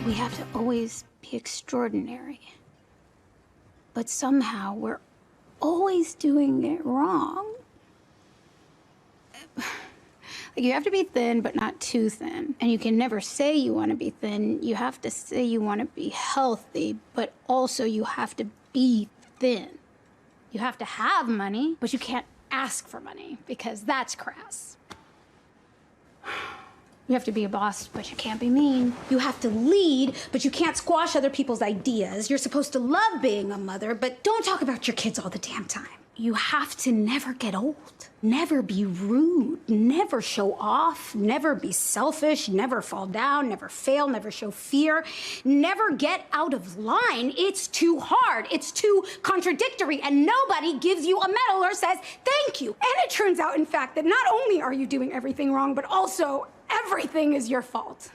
We have to always be extraordinary. But somehow we're always doing it wrong. Like, you have to be thin, but not too thin. And you can never say you want to be thin. You have to say you want to be healthy, but also you have to be thin. You have to have money, but you can't ask for money because that's crass. You have to be a boss, but you can't be mean. You have to lead, but you can't squash other people's ideas. You're supposed to love being a mother, but don't talk about your kids all the damn time. You have to never get old, never be rude, never show off, never be selfish, never fall down, never fail, never show fear, never get out of line. It's too hard, it's too contradictory, and nobody gives you a medal or says thank you. And it turns out, in fact, that not only are you doing everything wrong, but also everything is your fault.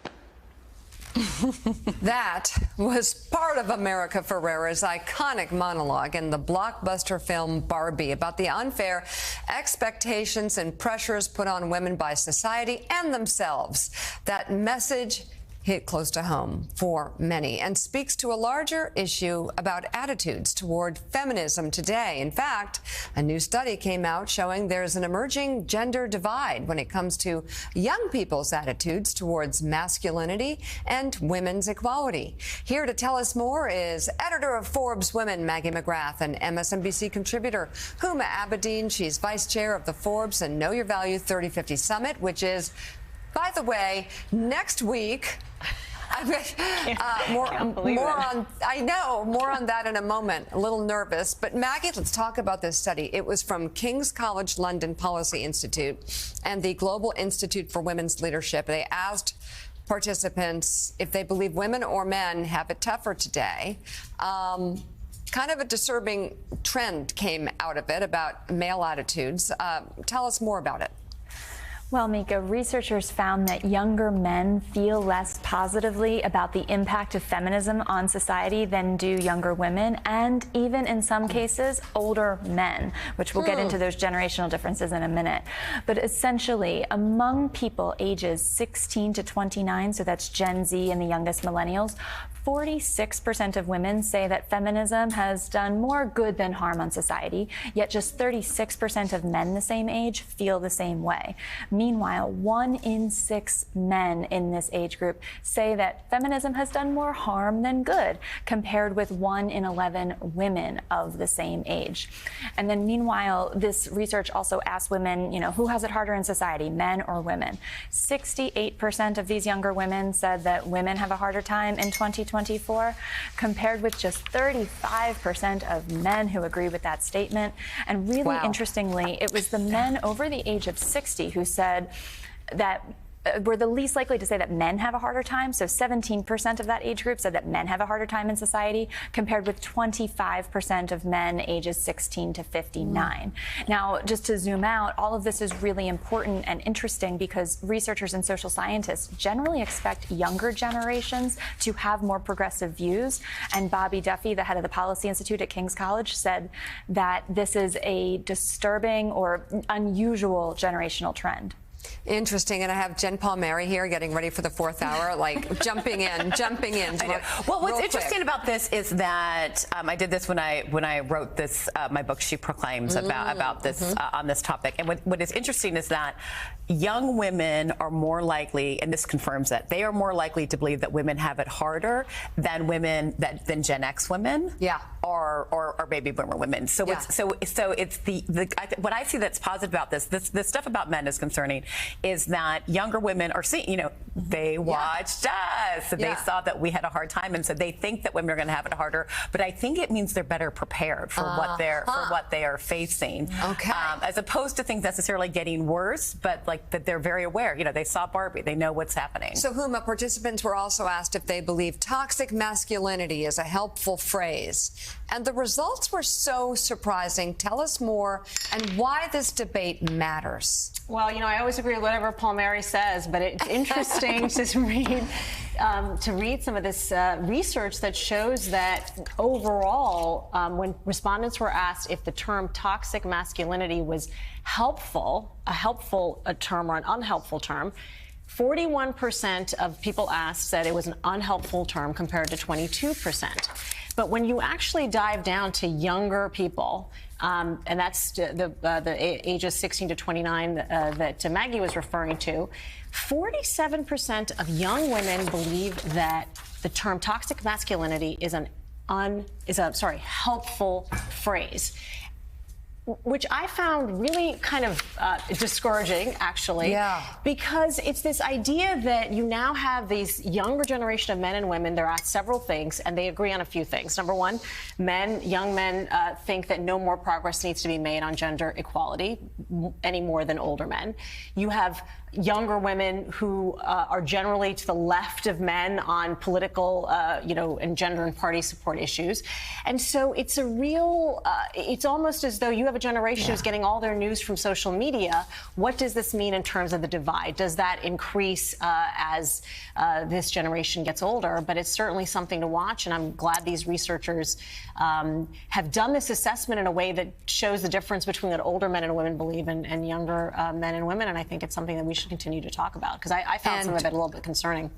That was part of America Ferrera's iconic monologue in the blockbuster film Barbie about the unfair expectations and pressures put on women by society and themselves. That message hit close to home for many and speaks to a larger issue about attitudes toward feminism today. In fact, a new study came out showing there's an emerging gender divide when it comes to young people's attitudes towards masculinity and women's equality. Here to tell us more is editor of Forbes Women, Maggie McGrath, and MSNBC contributor Huma Abedin. She's vice chair of the Forbes and Know Your Value 3050 Summit, which is, by the way, next week. More on that in a moment. A little nervous. But Maggie, let's talk about this study. It was from King's College London Policy Institute and the Global Institute for Women's Leadership. They asked participants if they believe women or men have it tougher today. Kind of a disturbing trend came out of it about male attitudes. Tell us more about it. Well, Mika, researchers found that younger men feel less positively about the impact of feminism on society than do younger women, and even in some cases, older men, which we'll get into those generational differences in a minute. But essentially, among people ages 16 to 29, so that's Gen Z and the youngest millennials, 46% of women say that feminism has done more good than harm on society, yet just 36% of men the same age feel the same way. Meanwhile, 1 in 6 men in this age group say that feminism has done more harm than good, compared with 1 in 11 women of the same age. And then meanwhile, this research also asked women, who has it harder in society, men or women? 68% of these younger women said that women have a harder time in 2024, compared with just 35% of men who agree with that statement. And really interestingly, it was the men over the age of 60 who said that we're the least likely to say that men have a harder time. So 17% of that age group said that men have a harder time in society, compared with 25% of men ages 16 to 59. Now, just to zoom out, all of this is really important and interesting because researchers and social scientists generally expect younger generations to have more progressive views. And Bobby Duffy, the head of the Policy Institute at King's College, said that this is a disturbing or unusual generational trend. Interesting. And I have Jen Palmieri here getting ready for the 4th hour, like jumping in. Well, what's interesting about this is that I did this when I wrote this, my book, She Proclaims, about this on this topic. And what is interesting is that young women are more likely, and this confirms that, they are more likely to believe that women have it harder than than Gen X women. Yeah. Or baby boomer women. So it's what I see that's positive about this stuff about men is concerning is that younger women are seeing, they watched us. So they saw that we had a hard time, and so they think that women are going to have it harder. But I think it means they're better prepared for what they are facing. Okay. As opposed to things necessarily getting worse, but like that they're very aware. They saw Barbie. They know what's happening. So, Huma, participants were also asked if they believe toxic masculinity is a helpful phrase. And the results were so surprising. Tell us more and why this debate matters. Well, I always agree with whatever Palmieri says, but it's interesting to read some of this research that shows that overall, when respondents were asked if the term toxic masculinity was helpful, a helpful term or an unhelpful term, 41% of people asked said it was an unhelpful term compared to 22%. But when you actually dive down to younger people, and that's the ages 16 to 29 that Maggie was referring to, 47% of young women believe that the term toxic masculinity is a helpful phrase, which I found really kind of discouraging, actually. Yeah. Because it's this idea that you now have these younger generation of men and women, they're asked several things, and they agree on a few things. Number one, young men think that no more progress needs to be made on gender equality any more than older men. You have younger women who are generally to the left of men on political, and gender and party support issues. And so it's a real, it's almost as though you have a generation who's getting all their news from social media. What does this mean in terms of the divide? Does that increase as this generation gets older? But it's certainly something to watch, and I'm glad these researchers have done this assessment in a way that shows the difference between what older men and women believe and younger men and women, and I think it's something that we should continue to talk about, because I found some of it a little bit concerning.